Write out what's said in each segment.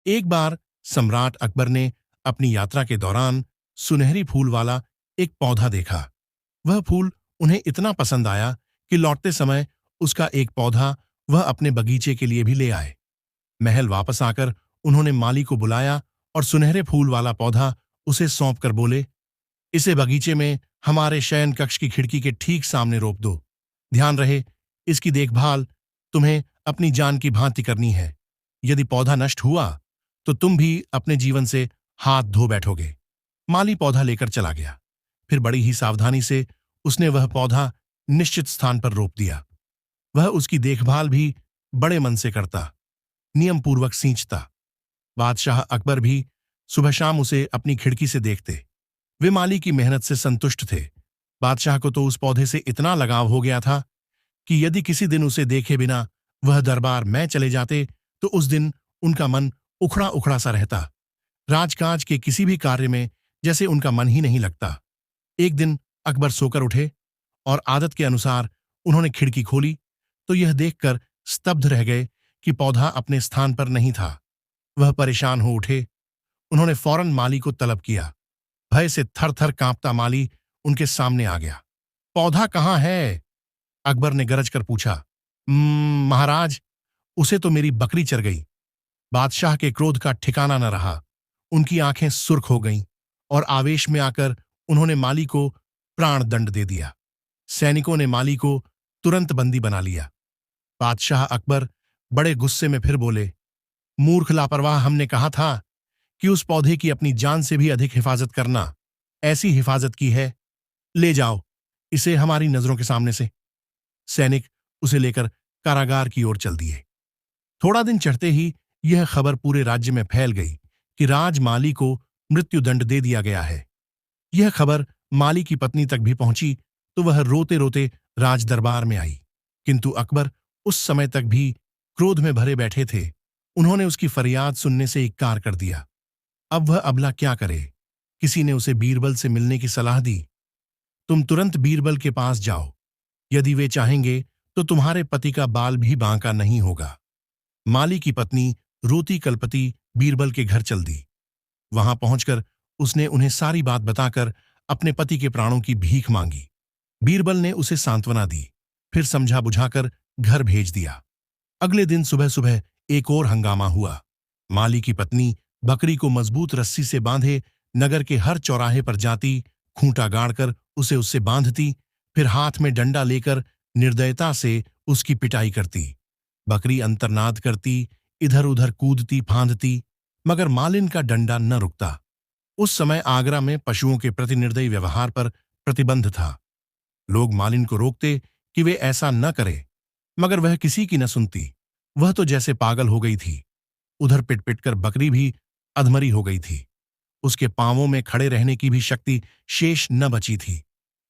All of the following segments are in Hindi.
एक बार सम्राट अकबर ने अपनी यात्रा के दौरान सुनहरी फूल वाला एक पौधा देखा। वह फूल उन्हें इतना पसंद आया कि लौटते समय उसका एक पौधा वह अपने बगीचे के लिए भी ले आए। महल वापस आकर उन्होंने माली को बुलाया और सुनहरे फूल वाला पौधा उसे सौंप कर बोले, इसे बगीचे में हमारे शयन कक्ष की खिड़की के ठीक सामने रोप दो। ध्यान रहे, इसकी देखभाल तुम्हें अपनी जान की भांति करनी है। यदि पौधा नष्ट हुआ तो तुम भी अपने जीवन से हाथ धो बैठोगे। माली पौधा लेकर चला गया। फिर बड़ी ही सावधानी से उसने वह पौधा निश्चित स्थान पर रोप दिया। वह उसकी देखभाल भी बड़े मन से करता, नियम पूर्वक सींचता। बादशाह अकबर भी सुबह शाम उसे अपनी खिड़की से देखते। वे माली की मेहनत से संतुष्ट थे। बादशाह को तो उस पौधे से इतना लगाव हो गया था कि यदि किसी दिन उसे देखे बिना वह दरबार में चले जाते तो उस दिन उनका मन उखड़ा उखड़ा सा रहता। राजकाज के किसी भी कार्य में जैसे उनका मन ही नहीं लगता। एक दिन अकबर सोकर उठे और आदत के अनुसार उन्होंने खिड़की खोली तो यह देखकर स्तब्ध रह गए कि पौधा अपने स्थान पर नहीं था। वह परेशान हो उठे। उन्होंने फौरन माली को तलब किया। भय से थर थर कांपता माली उनके सामने आ गया। पौधा कहाँ है? अकबर ने गरज कर पूछा। महाराज, उसे तो मेरी बकरी चर गई। बादशाह के क्रोध का ठिकाना न रहा। उनकी आंखें सुर्ख हो गईं और आवेश में आकर उन्होंने माली को प्राण दंड दे दिया। सैनिकों ने माली को तुरंत बंदी बना लिया। बादशाह अकबर बड़े गुस्से में फिर बोले, मूर्ख लापरवाह, हमने कहा था कि उस पौधे की अपनी जान से भी अधिक हिफाजत करना। ऐसी हिफाजत की है, ले जाओ इसे हमारी नजरों के सामने से। सैनिक उसे लेकर कारागार की ओर चल दिए। थोड़ा दिन चढ़ते ही यह खबर पूरे राज्य में फैल गई कि राजमाली को मृत्युदंड दे दिया गया है। यह खबर माली की पत्नी तक भी पहुंची तो वह रोते रोते राज दरबार में आई। किंतु अकबर उस समय तक भी क्रोध में भरे बैठे थे। उन्होंने उसकी फरियाद सुनने से इक्कार कर दिया। अब वह अबला क्या करे? किसी ने उसे बीरबल से मिलने की सलाह दी। तुम तुरंत बीरबल के पास जाओ। यदि वे चाहेंगे तो तुम्हारे पति का बाल भी बांका नहीं होगा। माली की पत्नी रोती कलपती बीरबल के घर चल दी। वहां पहुंचकर उसने उन्हें सारी बात बताकर अपने पति के प्राणों की भीख मांगी। बीरबल ने उसे सांत्वना दी, फिर समझा बुझाकर घर भेज दिया। अगले दिन सुबह सुबह एक और हंगामा हुआ। माली की पत्नी बकरी को मजबूत रस्सी से बांधे नगर के हर चौराहे पर जाती, खूंटा गाड़कर उसे उससे बांधती, फिर हाथ में डंडा लेकर निर्दयता से उसकी पिटाई करती। बकरी अंतर्नाद करती, इधर उधर कूदती फांदती, मगर मालिन का डंडा न रुकता। उस समय आगरा में पशुओं के प्रति निर्दयी व्यवहार पर प्रतिबंध था। लोग मालिन को रोकते कि वे ऐसा न करे, मगर वह किसी की न सुनती। वह तो जैसे पागल हो गई थी। उधर पिट पिट कर बकरी भी अधमरी हो गई थी। उसके पांवों में खड़े रहने की भी शक्ति शेष न बची थी।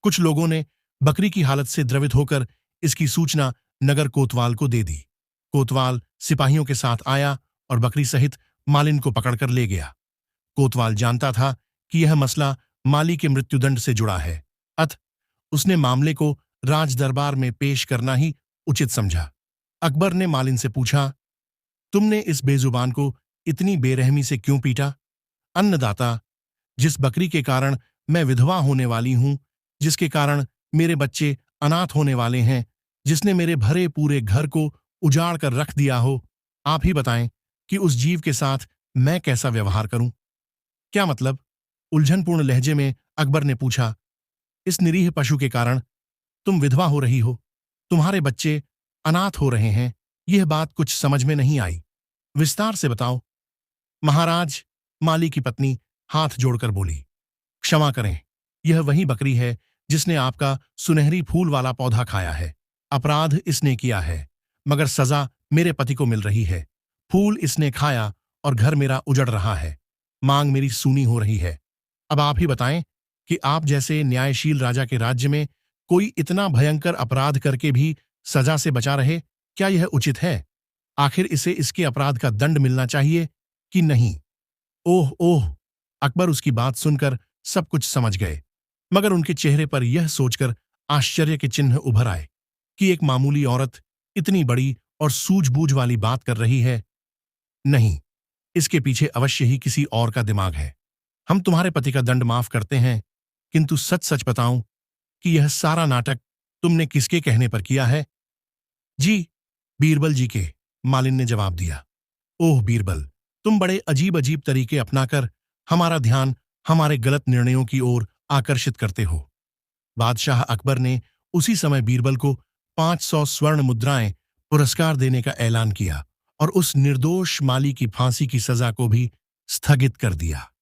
कुछ लोगों ने बकरी की हालत से द्रवित होकर इसकी सूचना नगर कोतवाल को दे दी। कोतवाल सिपाहियों के साथ आया और बकरी सहित मालिन को पकड़कर ले गया। कोतवाल जानता था कि यह मसला माली के मृत्युदंड से जुड़ा है, अतः उसने मामले को राज दरबार में पेश करना ही उचित समझा। अकबर ने मालिन से पूछा, तुमने इस बेजुबान को इतनी बेरहमी से क्यों पीटा? अन्नदाता, जिस बकरी के कारण मैं विधवा होने वाली हूं, जिसके कारण मेरे बच्चे अनाथ होने वाले हैं, जिसने मेरे भरे पूरे घर को उजाड़ कर रख दिया हो, आप ही बताएं कि उस जीव के साथ मैं कैसा व्यवहार करूं? क्या मतलब? उलझनपूर्ण लहजे में अकबर ने पूछा। इस निरीह पशु के कारण तुम विधवा हो रही हो, तुम्हारे बच्चे अनाथ हो रहे हैं, यह बात कुछ समझ में नहीं आई। विस्तार से बताओ। महाराज, माली की पत्नी हाथ जोड़कर बोली, क्षमा करें, यह वही बकरी है जिसने आपका सुनहरी फूल वाला पौधा खाया है। अपराध इसने किया है, मगर सजा मेरे पति को मिल रही है। फूल इसने खाया और घर मेरा उजड़ रहा है। मांग मेरी सूनी हो रही है। अब आप ही बताएं कि आप जैसे न्यायशील राजा के राज्य में कोई इतना भयंकर अपराध करके भी सजा से बचा रहे, क्या यह उचित है? आखिर इसे इसके अपराध का दंड मिलना चाहिए कि नहीं? ओह ओह! अकबर उसकी बात सुनकर सब कुछ समझ गए, मगर उनके चेहरे पर यह सोचकर आश्चर्य के चिन्ह उभर आए कि एक मामूली औरत इतनी बड़ी और सूझबूझ वाली बात कर रही है। नहीं, इसके पीछे अवश्य ही किसी और का दिमाग है। हम तुम्हारे पति का दंड माफ करते हैं, किंतु सच सच बताऊं कि यह सारा नाटक तुमने किसके कहने पर किया है? जी, बीरबल जी के, मालिन ने जवाब दिया। ओह बीरबल, तुम बड़े अजीब अजीब तरीके अपनाकर हमारा ध्यान हमारे गलत निर्णयों की ओर आकर्षित करते हो। बादशाह अकबर ने उसी समय बीरबल को 500 स्वर्ण मुद्राएं पुरस्कार देने का ऐलान किया और उस निर्दोष माली की फांसी की सजा को भी स्थगित कर दिया।